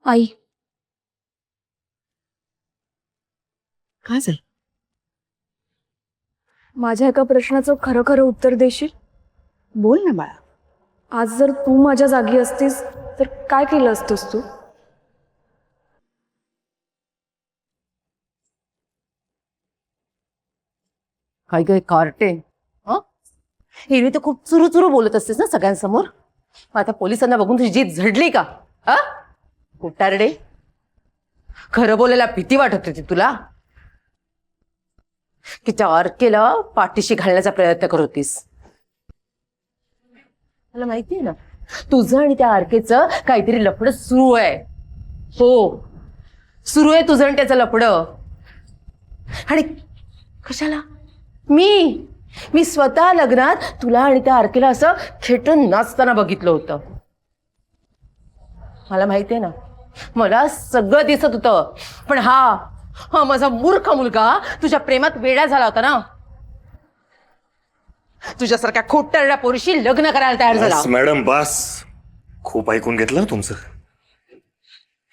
आई, काय झालं? माझ्या एका प्रश्नाचं खरं खरं उत्तर देशील? बोल ना बाळा. आज जर तू माझ्या जागी असतीस तर काय केलं असतंस तू? काय काय कार्टे? हिरवी तर खूप चुरू बोलत असतेस ना सगळ्यांसमोर. मग आता पोलिसांना बघून तुझी जीभ झडली का? हा कुटारडे, खरं बोलायला भीती वाटत होती तुला की त्या अर्केला पाठीशी घालण्याचा प्रयत्न करत होतीस? मला माहितीये ना तुझं आणि त्या अर्केचं काहीतरी लफडं सुरू आहे. हो, सुरू आहे तुझं आणि त्याचं लफडं. आणि कशाला? मी स्वतः लग्नात तुला आणि त्या आरकेला असं खेटून नाचताना बघितलं होतं. मला माहितीये ना, मला सगळं दिसत होतं. पण हा माझा मूर्ख मुलगा तुझ्या प्रेमात वेडा झाला होता ना. तुझ्यासारख्या खोटारड्या पोरीशी लग्न करायला तयार झाला. बस मॅडम बस, खूप ऐकून घेतलं ना तुमचं.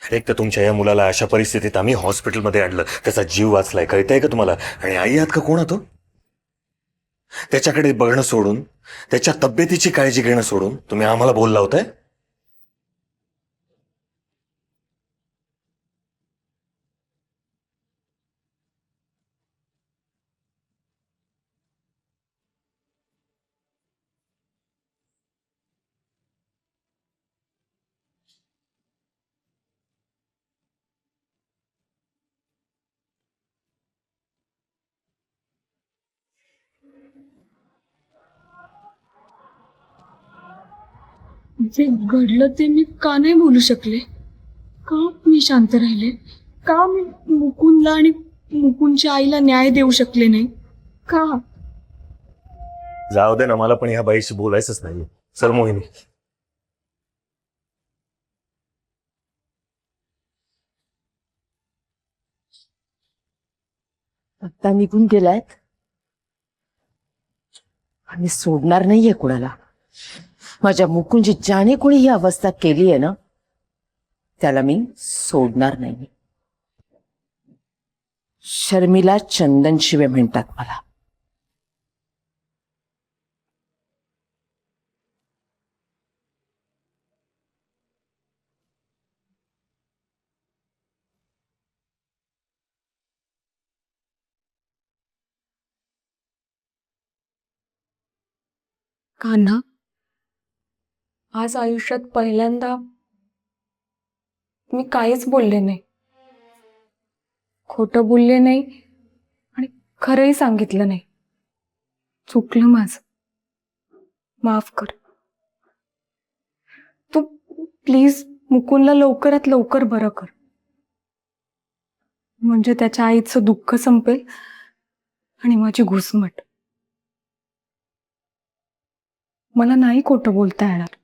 एक तर तुमच्या या मुलाला अशा परिस्थितीत आम्ही हॉस्पिटलमध्ये आणलं, त्याचा जीव वाचलाय, कळतंय का तुम्हाला? आणि आई आहात का? कोण होतो त्याच्याकडे बघणं सोडून, त्याच्या तब्येतीची काळजी घेणं सोडून तुम्ही आम्हाला बोलला होताय? जे घडलं ते मी का नाही बोलू शकले? का मी शांत राहिले? का मी मुकुंदला आणि मुकुंदच्या आईला न्याय देऊ शकले नाही? का? जाऊ दे ना, मला पण ह्या बाईशी बोलायचंच नाही. चल मोहिनी. आता निघून गेलायत आणि सोडणार नाहीये कुणाला. माझ्या मुकुंदची ज्याने कोणी ही अवस्था केली आहे ना, त्याला मी सोडणार नाही. शर्मिला चंदन शिवे म्हणतात मला. कान्हा, आज आयुष्यात पहिल्यांदा मी काहीच बोलले नाही, खोटं बोलले नाही आणि खरंही सांगितलं नाही. चुकलं माझं, माफ कर. तू प्लीज मुकुंदला लवकरात लवकर बरं कर, म्हणजे त्याच्या आईचं दुःख संपेल आणि माझी घुसमट. मला नाही खोटं बोलता येणार.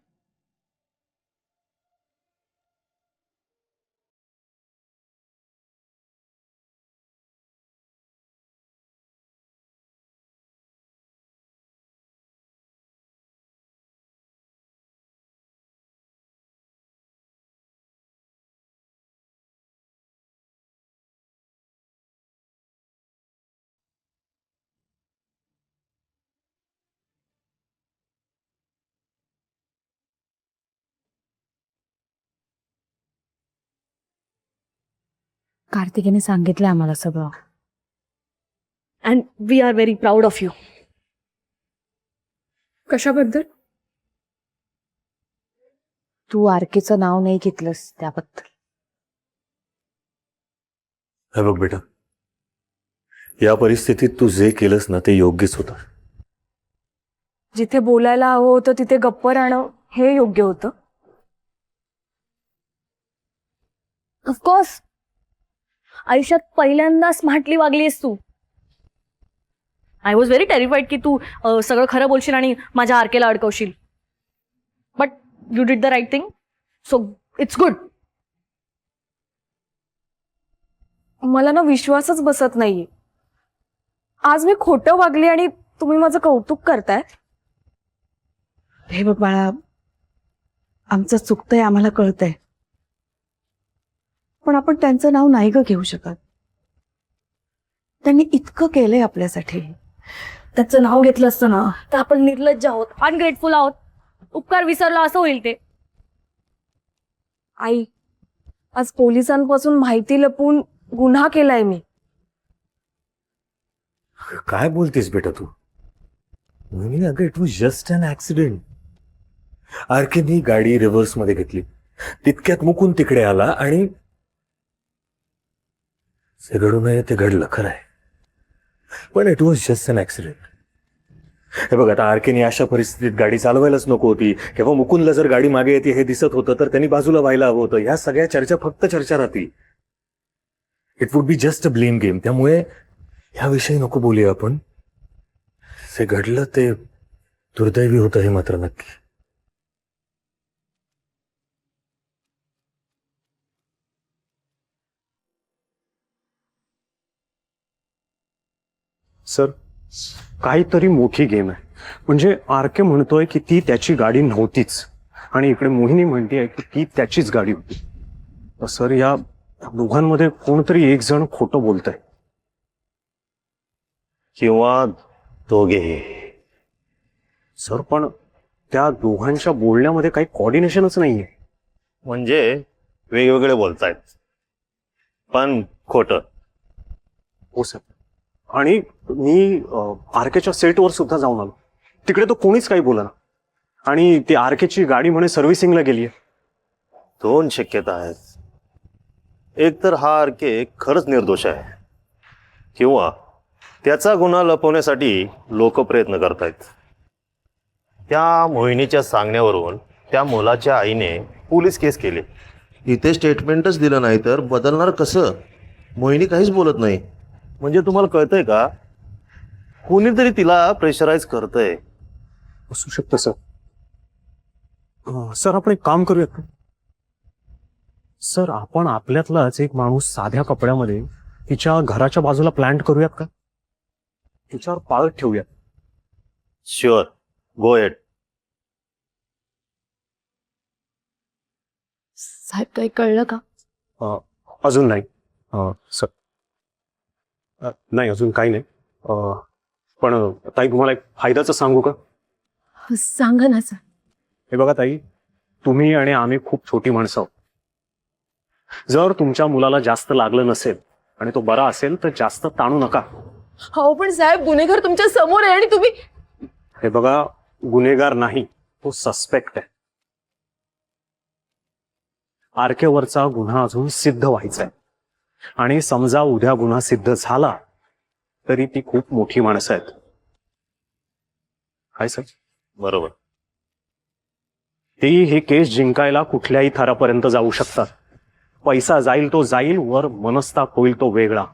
कार्तिकेने सांगितलं आम्हाला सगळं, and we are very proud of you. कशाबद्दल? तू आरकेचं नाव नाही घेतलंस त्याबद्दल. हे बघ बेटा, या परिस्थितीत तू जे केलंस ना ते योग्यच होतं. जिथे बोलायला हवं होतं तिथे गप्प राहणं हे योग्य होतं. ऑफकोर्स आयुष्यात पहिल्यांदा स्मार्टली वागलीस तू. आय वॉज व्हेरी टेरिफाईड की तू सगळं खरं बोलशील आणि माझ्या आरकेला अडकवशील. But you did the right thing, so it's good. मला ना विश्वासच बसत नाहीये. आज मी खोटं वागले आणि तुम्ही माझं कौतुक करताय. हे बघ बाळा, आमचं चुकतंय, आम्हाला कळतंय. पण आपण त्यांचं नाव नाही ग घेऊ शकत. त्यांनी इतकं केलंय आपल्यासाठी. त्याचं नाव घेतलं असतं ना तर आपण निर्लज्ज आहोत, अनग्रेटफुल आहोत, उपकार विसरलो असं होईल ते. आई, आज पोलिसांपासून माहिती लपवून गुन्हा केलाय मी. काय बोलतेस बेटा तू? मोहिनी, अगं it was just an accident. आरकेनी गाडी रिव्हर्स मध्ये घेतली, तितक्यात मुकून तिकडे आला आणि जे घडू नये ते घडलं, खरं आहे. पण it was just an accident. हे बघ, आता आरकेनी अशा परिस्थितीत गाडी चालवायलाच नको होती, किंवा मुकुंदला जर गाडी मागे येते हे दिसत होतं तर त्यांनी बाजूला व्हायला हवं होतं. ह्या सगळ्या चर्चा फक्त चर्चा राहतील. It would be just a blame game. त्यामुळे ह्याविषयी नको बोलूया आपण. जे घडलं ते दुर्दैवी होतं हे मात्र नक्की. सर, काहीतरी मोठी गेम आहे. म्हणजे आरके म्हणतोय की ती त्याची गाडी नव्हतीच, आणि इकडे मोहिनी म्हणतेय की ती त्याचीच गाडी होती. तर सर, या दोघांमध्ये कोणतरी एक जण खोटं बोलतंय. किंवा दोघेही. सर, पण त्या दोघांच्या बोलण्यामध्ये काही कोऑर्डिनेशनच नाहीये. म्हणजे वेगवेगळे बोलतायत पण खोटं. हो सर. आणि मी आरकेच्या सेटवर सुद्धा जाऊन आलो. तिकडे तो कोणीच काही बोलला, आणि ती आरकेची गाडी म्हणे सर्व्हिसिंगला गेली आहे. दोन शक्यता आहेत. एक तर हा आरके खरंच निर्दोष आहे, किंवा त्याचा गुन्हा लपवण्यासाठी लोक प्रयत्न करतायत. त्या मोहिनीच्या सांगण्यावरून त्या मुलाच्या आईने पोलीस केस केली. इथे स्टेटमेंटच दिलं नाही तर बदलणार कसं? मोहिनी काहीच बोलत नाही. म्हणजे तुम्हाला कळतंय का, कोणीतरी तिला प्रेशराईज करतंय. असू शकतं सर. सर, आपण एक काम करूयात का? सर, आपण आपल्यातलाच एक माणूस साध्या कपड्यामध्ये तिच्या घराच्या बाजूला प्लांट करूयात का? तिच्यावर पाळत ठेवूयात. शुअर, गो हेड. साहेब, काही कळलं का? अजून नाही सर. नाही, अजून काही नाही. पण ताई, तुम्हाला एक फायद्याचं सांगू का? सांगा ना सर. हे बघा ताई, तुम्ही आणि आम्ही खूप छोटी माणसं आहोत. जर तुमच्या मुलाला जास्त लागलं नसेल आणि तो बरा असेल तर जास्त ताणू नका. हो पण साहेब, गुन्हेगार तुमच्या समोर आहे आणि तुम्ही. हे बघा, गुन्हेगार नाही, तो सस्पेक्ट आहे. आरकेवरचा गुन्हा अजून सिद्ध व्हायचा आहे, आणि समजा उद्या गुन्हा सिद्ध झाला तरी ती खूप मोठी माणसं आहेत. काय सर? बरोबर. ती हे केस जिंकायला कुठल्याही थरापर्यंत जाऊ शकतात. पैसा जाईल तो जाईल, वर मनस्ताप होईल तो वेगळा.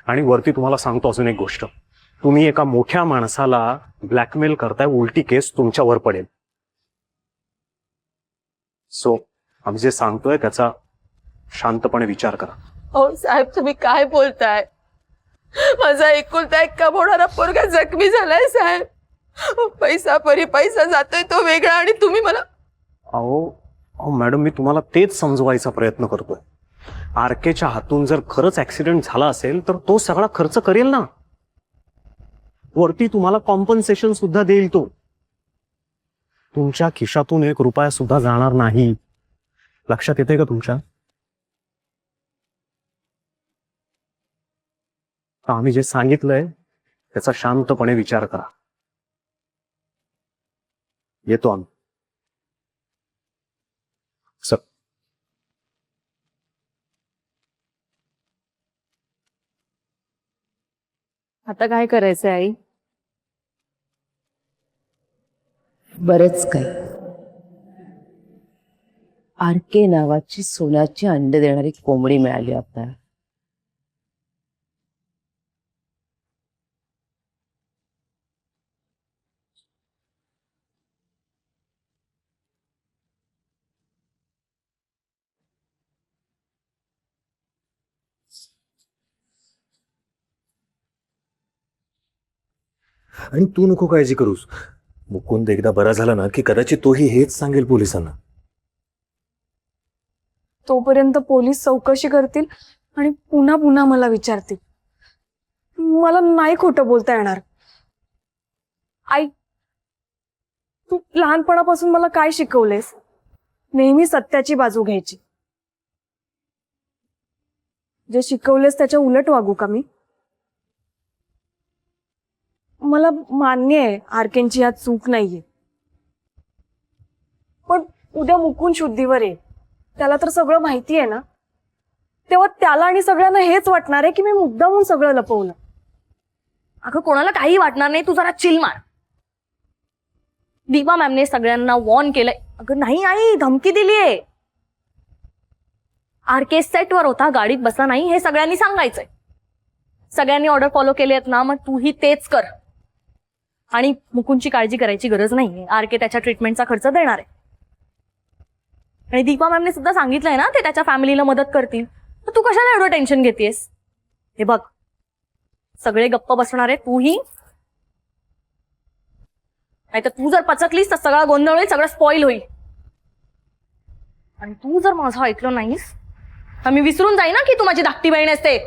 आणि वरती तुम्हाला सांगतो अजून एक गोष्ट, तुम्ही एका मोठ्या माणसाला ब्लॅकमेल करताय, उलटी केस तुमच्यावर पडेल. सो आम्ही जे सांगतोय त्याचा शांतपणे विचार करा. हो साहेब, तुम्ही काय बोलताय? माझा एकुलता एक कमवणारा पोरगा जखमी झालाय साहेब. पैसा परी पैसा जातोय तो वेगळा, आणि तुम्ही मला. अहो मॅडम, मी तुम्हाला तेच समजवायचा प्रयत्न करतोय. आरकेच्या हातून जर खरंच ऍक्सिडेंट झाला असेल तर तो सगळा खर्च करेल ना. वरती तुम्हाला कॉम्पन्सेशन सुद्धा देईल तो. तुमच्या खिशातून एक रुपया सुद्धा जाणार नाही. लक्षात येते का तुमच्या? आम्ही जे सांगितलंय त्याचा शांतपणे विचार करा. येतो आम्ही. सर, आता काय करायचंय आई? बरंच काय. आरके नावाची सोन्याची अंडे देणारी कोंबडी मिळाली आपल्याला. आणि तू नको काळजी करूस. मुकुंद एकदा बरा झाला ना की कदाचित तोही हेच सांगेल पोलिसांना. तोपर्यंत पोलीस चौकशी करतील आणि पुन्हा पुन्हा मला विचारतील. मला नाही खोटं बोलता येणार. आई, तू लहानपणापासून मला काय शिकवलेस? नेहमी सत्याची बाजू घ्यायची. जे शिकवलेस त्याच्या उलट वागू का मी? मला मान्य आहे आरकेंची यात चूक नाहीये, पण उद्या मुकून शुद्धीवर आहे. त्याला तर सगळं माहिती आहे ना. तेव्हा त्याला आणि सगळ्यांना हेच वाटणार आहे की मी मुद्दामून सगळं लपवलं. अगं कोणाला काही वाटणार नाही, तू जरा चिल मार. दीपा मॅमने सगळ्यांना वॉर्न केलंय. अगं नाही आई, धमकी दिलीये. आरके सेटवर होता, गाडीत बसला नाही हे सगळ्यांनी सांगायचंय. सगळ्यांनी ऑर्डर फॉलो केली आहेत ना, मग तूही तेच कर. आणि मुकुंदची काळजी करायची गरज नाहीये. आरके त्याच्या ट्रीटमेंटचा खर्च देणार आहे. आणि दीपा मॅमने सुद्धा सांगितलंय ना ते त्याच्या फॅमिलीला मदत करतील. तर तू कशाला एवढं टेन्शन घेतेस? हे बघ, सगळे गप्प बसणार आहे, तूही. नाही तर तू जर पचकलीस तर सगळा गोंधळ होईल, सगळं स्पॉइल होईल. आणि तू जर माझं ऐकलं नाहीस तर मी विसरून जाईन ना की तू माझी धाकटी बहीण असते.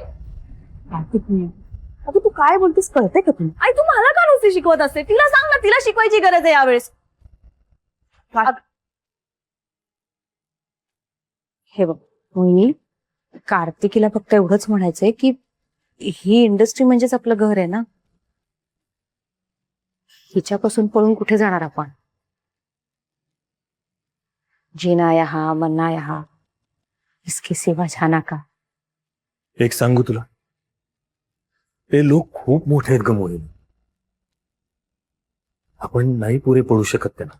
अगं तू काय बोलतेस कळते का तुला? आई तू मला का नुसती शिकवत असते? तिला सांग ना, तिला शिकवायची गरज आहे यावेळेस. हे बघ मोहिनी, कार्तिकीला फक्त एवढंच म्हणायचंय की ही इंडस्ट्री म्हणजेच आपलं घर आहे ना. हिच्यापासून पळून कुठे जाणार आपण? जीना यहाँ मरना यहाँ, इसके सिवा जाना का. एक सांगू तुला, ते लोक खूप मोठे आहेत ग मोहिनी. आपण नाही पुरे पडू शकत त्यांना.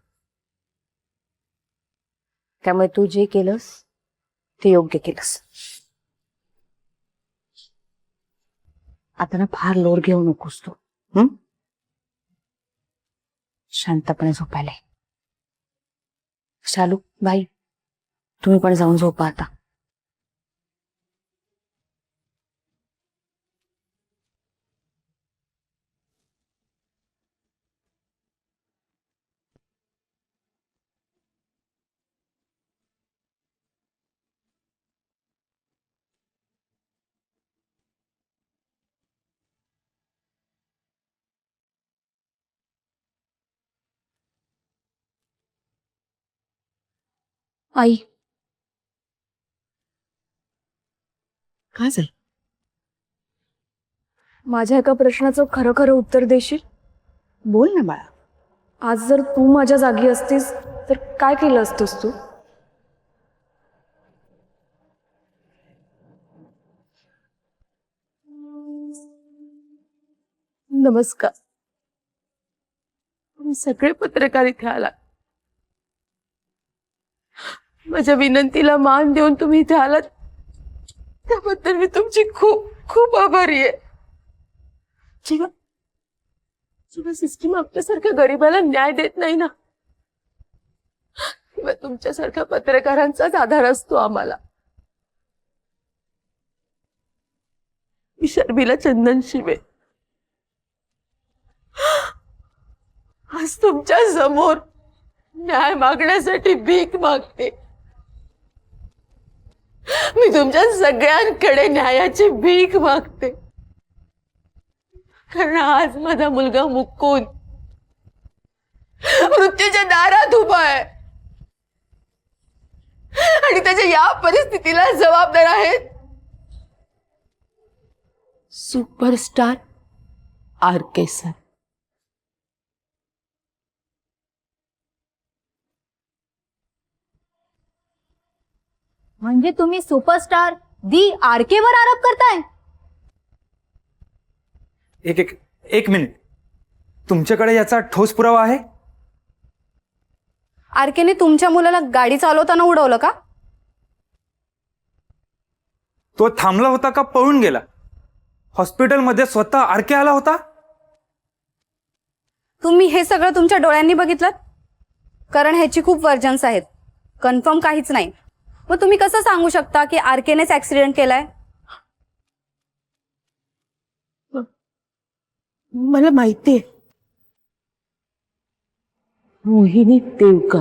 त्यामुळे तू जे केलंस ते योग्य केलंस. आता ना फार लोड घेऊ नकोस तू. शांतपणे झोपायला. शालू बाई, तुम्ही पण जाऊन झोपा आता. आई, काय झालं? माझ्या एका प्रश्नाचं खरं खरं उत्तर देशील? बोल ना बाळा. आज जर तू माझ्या जागी असतीस तर काय केलं असतंस तू? नमस्कार. तुम्ही सगळे पत्रकार इथे आलात. माझ्या विनंतीला मान देऊन तुम्ही इथे आलात त्याबद्दल मी तुमची खूप खूप आभारी आहे. जेव्हा जेव्हा सिस्टीम आपल्यासारख्या गरीबाला न्याय देत नाही ना, तेव्हा तुमच्यासारख्या पत्रकारांचाच आधार असतो आम्हाला. मी शर्मिला चंदन शिवे आज तुमच्या समोर न्याय मागण्यासाठी भीक मागते. मी तुमच्या सगळ्यांकडे न्यायाची भीक मागते. कारण आज माझा मुलगा मुकुंद मृत्यूच्या दारात उभा आहे आणि त्याच्या या परिस्थितीला जबाबदार आहेत सुपरस्टार आरके सर. म्हणजे तुम्ही सुपरस्टार दी आरके वर आरोप करताय? एक एक एक मिनिट, तुमच्याकडे याचा ठोस पुरावा आहे? आरकेने तुमच्या मुलाला गाडी चालवताना उडवलं का? तो थांबला होता का पळून गेला? हॉस्पिटलमध्ये स्वतः आरके आला होता? तुम्ही हे सगळं तुमच्या डोळ्यांनी बघितलं? कारण ह्याची खूप वर्जन्स आहेत, कन्फर्म काहीच नाही. मग तुम्ही कसं सांगू शकता की आरकेनेच ऍक्सिडेंट केलाय? मला माहितीये मोहिनी देवका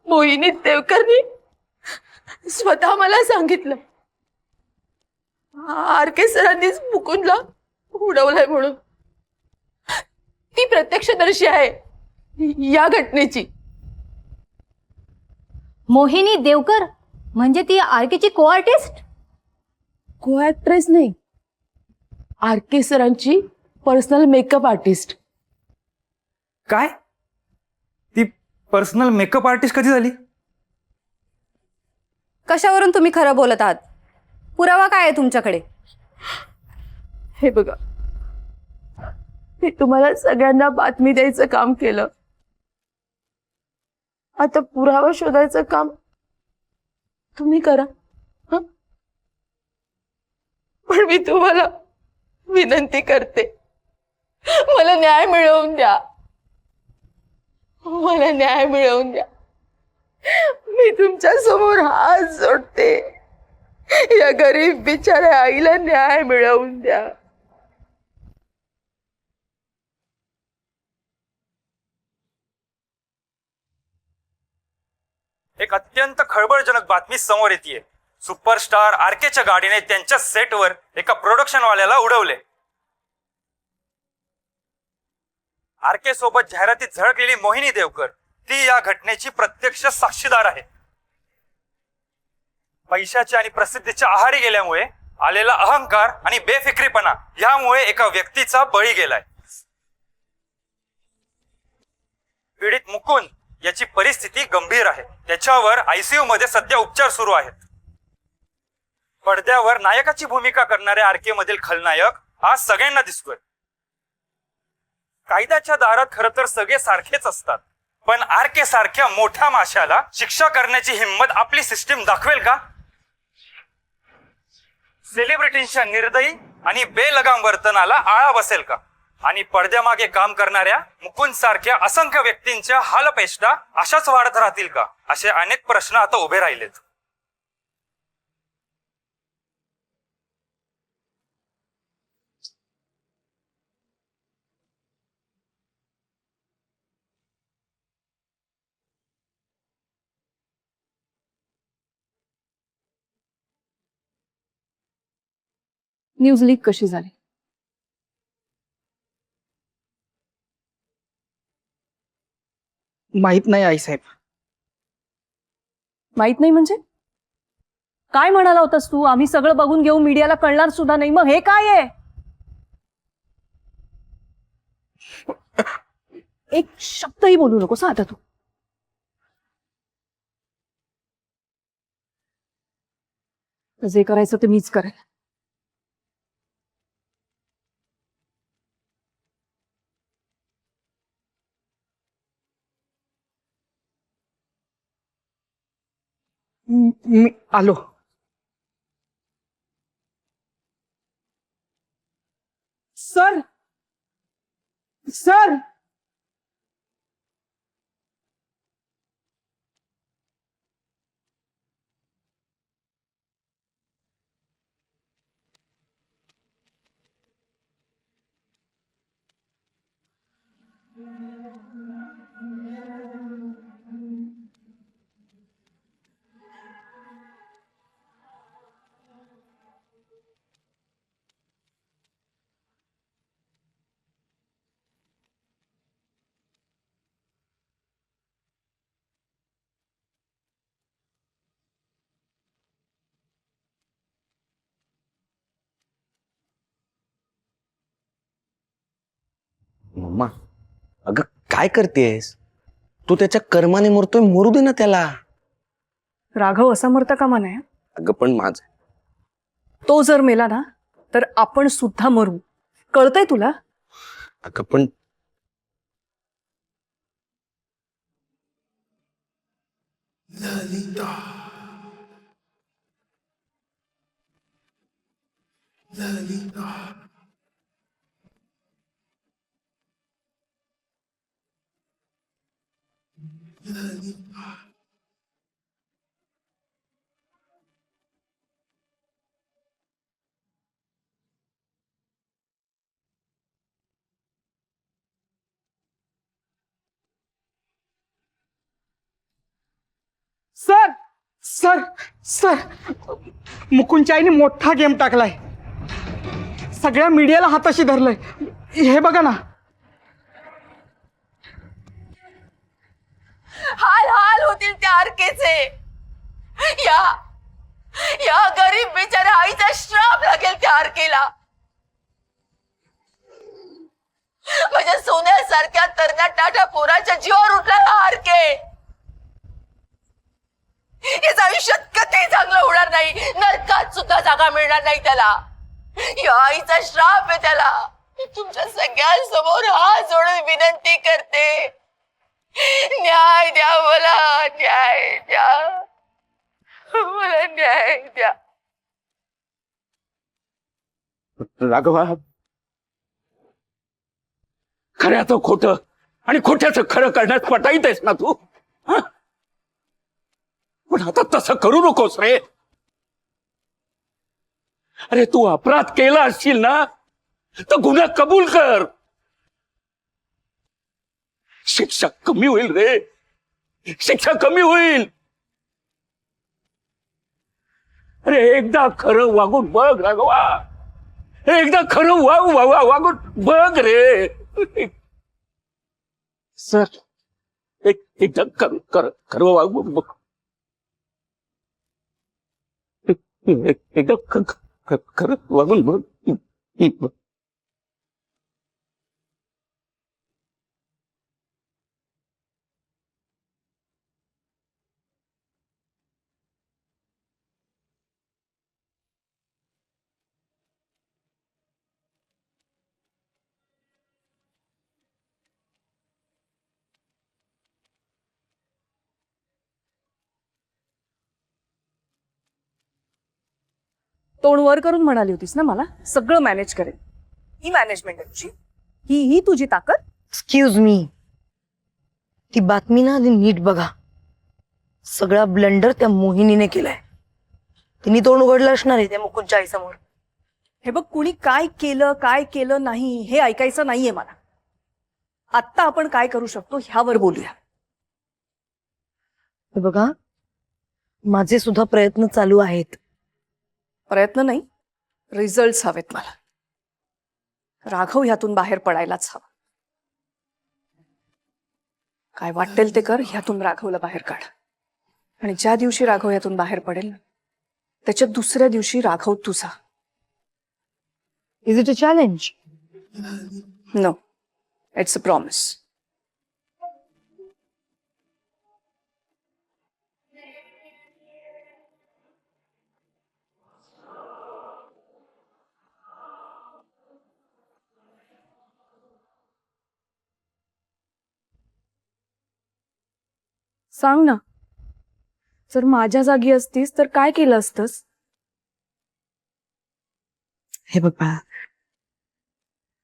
मोहिनी देवकरनी स्वतः मला सांगितलं आर के सरांनीच मुकुंदला उडवलंय म्हणून. ती प्रत्यक्षदर्शी आहे या घटनेची. मोहिनी देवकर म्हणजे ती आरकेची को आर्टिस्ट? को ऍक्ट्रेस नाही, आर के सरांची पर्सनल मेकअप आर्टिस्ट. काय ती पर्सनल मेकअप आर्टिस्ट कधी झाली? कशावरून तुम्ही खरं बोलत आहात? पुरावा काय आहे तुमच्याकडे? हे बघा, मी तुम्हाला सगळ्यांना बातमी द्यायचं काम केलं. आता पुरावा शोधायचं काम तुम्ही करा. हं? पण मी तुम्हाला विनंती करते, मला न्याय मिळवून द्या. मला न्याय मिळवून द्या. मी तुमच्या समोर हात जोडते. या गरीब बिचाऱ्या आईला न्याय मिळवून द्या. एक अत्यंत खळबळजनक बातमी समोर येते. सुपरस्टार आरकेच्या गाडीने त्यांच्या सेटवर एका प्रोडक्शन वाल्याला उडवले. आरके सोबत जाहिरातीत झळकलेली मोहिनी देवकर ती या घटनेची प्रत्यक्ष साक्षीदार आहे. पैशाच्या आणि प्रसिद्धीच्या आहारी गेल्यामुळे आलेला अहंकार आणि बेफिक्रीपणा यामुळे एका व्यक्तीचा बळी गेलाय. पीडित मुकुंद याची परिस्थिती गंभीर आहे. त्याच्यावर आयसीयू मध्ये सध्या उपचार सुरू आहेत. पडद्यावर नायकाची भूमिका करणाऱ्या आरके मधील खलनायक आज सगळ्यांना दिसतोय. कायद्याच्या दारात खरं तर सगळे सारखेच असतात, पण आरके सारख्या मोठ्या माशाला शिक्षा करण्याची हिंमत आपली सिस्टीम दाखवेल का? सेलिब्रिटींच्या निर्दयी आणि बेलगाम वर्तनाला आळा बसेल का? आणि पडद्यामागे काम करणाऱ्या मुकुंद सारख्या असंख्य व्यक्तींच्या हालअपेष्टा अशाच वाढत राहतील का? असे अनेक प्रश्न आता उभे राहिलेत. न्यूज लीक कशी झाली? माहित नाही आईसाहेब. माहित नाही म्हणजे काय म्हणाला होतास तू? आम्ही सगळं बघून घेऊ, मीडियाला कळणार सुद्धा नाही. मग हे काय आहे? एक शब्दही बोलू नकोस आता तू. जे करायचं ते मीच करेल. मी आलो. सर सर मम्मा, अगं काय करतेस तू? त्याच्या कर्माने मरतोय, मरू दे ना त्याला. राघव असा मरता कामा नये. अगं पण माझं तो जर मेला ना तर आपण सुद्धा मरू. कळतंय तुला? अगं पण सर सर मुकुंदच्या आईने मोठा गेम टाकलाय. सगळ्या मीडियाला हाताशी धरलंय. हे बघा ना. हाल हाल होतील त्या आरकेचे. या या गरीब बिचाऱ्या आईचा श्राप लागेल त्या आरकेला. माझ्या सोन्यासारख्या तरणाटाटा पोराच्या जीवावर उठला हा आरके. याचं आयुष्यात कधी चांगलं होणार नाही. नरकात सुद्धा जागा मिळणार नाही त्याला. या आईचा श्राप आहे त्याला. तुमच्या सगळ्यांसमोर हात जोडून विनंती करते, न्याय द्या मला, न्याय द्या मला, न्याय द्या. राघवा, खऱ्याचं खोटं आणि खोट्याचं खरं करण्यात पटाईत आहेस ना तू. हं? पण आता तसं करू नकोस रे. अरे तू अपराध केला असशील ना तर गुन्हा कबूल कर. शिक्षा कमी होईल रे, शिक्षा कमी होईल. अरे एकदा खरं वागून बघ राघवा. एकदा खरं वागून बघ रे. सर, एकदा खरं वागून बघ. एकदा खरं वागून बघ. तोंड वर करून म्हणाली होतीस ना मला सगळं मॅनेज करेल. ही मॅनेजमेंट आहे तुझी, ही तुझी ताकद. एक्सक्यूज मी, ती बातमी ना आधी नीट बघा. सगळा ब्लंडर त्या मोहिनीने केलाय. तिने तोंड उघडलं असणार आहे त्या मुकुंदच्या आईसमोर. हे बघ, कुणी काय केलं नाही हे ऐकायचं नाहीये मला. आत्ता आपण काय करू शकतो ह्यावर बोलूया. हे बघा, माझे सुद्धा प्रयत्न चालू आहेत. प्रयत्न नाही, रिझल्ट्स हवेत मला. राघव ह्यातून बाहेर पडायलाच हवा. काय वाटेल ते कर, ह्यातून राघवला बाहेर काढ. आणि ज्या दिवशी राघव ह्यातून बाहेर पडेल ना, त्याच्या दुसऱ्या दिवशी राघव तुझा. Is it a challenge? No, it's a promise. सांग ना, जर माझ्या जागी असतीस तर काय केलं असतंस? हे बघ बाळा,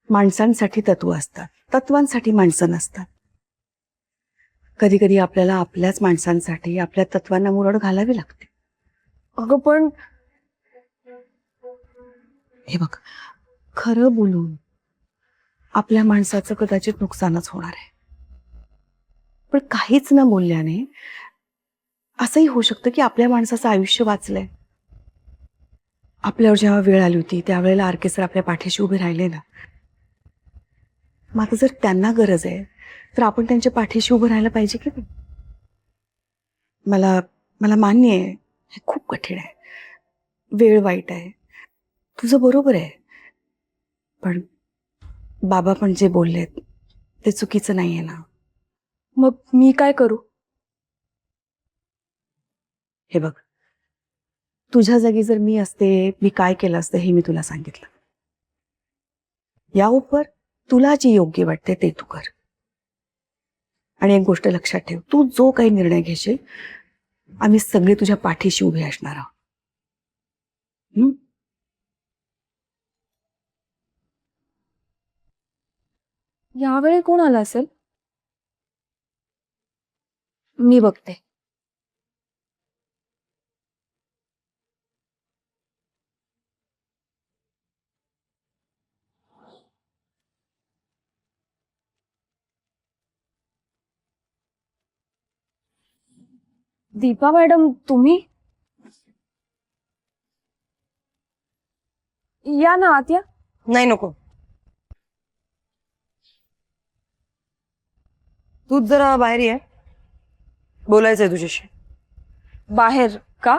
माणसांसाठी तत्व असतात, तत्वांसाठी माणसं नसतात. कधी कधी आपल्याला आपल्याच माणसांसाठी आपल्या तत्वांना मुरड घालावी लागते. अगं पण हे बघ, खरं बोलून आपल्या माणसाचं कदाचित नुकसानच होणार आहे, पण काहीच न बोलल्याने असंही होऊ शकतं की आपल्या माणसाचं आयुष्य वाचलंय. आपल्यावर जेव्हा वेळ आली होती त्यावेळेला आरके सर आपल्या पाठीशी उभे राहिले ना. मग आता जर त्यांना गरज आहे तर आपण त्यांच्या पाठीशी उभं राहायला पाहिजे की नाही? मला मान्य आहे हे खूप कठीण आहे, वेळ वाईट आहे, तुझं बरोबर आहे, पण बाबा पण जे बोललेत ते चुकीचं नाहीये ना. मग मी काय करू? हे बघ, तुझ्या जागी जर मी असते मी काय केलं असतं हे मी तुला सांगितलं. या उपर तुला जे योग्य वाटते ते तू कर. आणि एक गोष्ट लक्षात ठेव, तू जो काही निर्णय घेशील आम्ही सगळे तुझ्या पाठीशी उभे असणार आहोत. यावेळी कोण आला असेल? मी बघते. दीपा मॅडम, तुम्ही? या ना आत या. नाही नको. तूच जरा बाहेर ये, बोलायचंय तुझ्याशी. बाहेर का?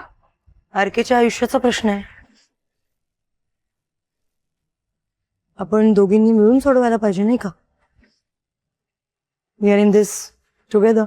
आरकेच्या आयुष्याचा प्रश्न आहे. आपण दोघींनी मिळून सोडवायला पाहिजे नाही का? We are in this together.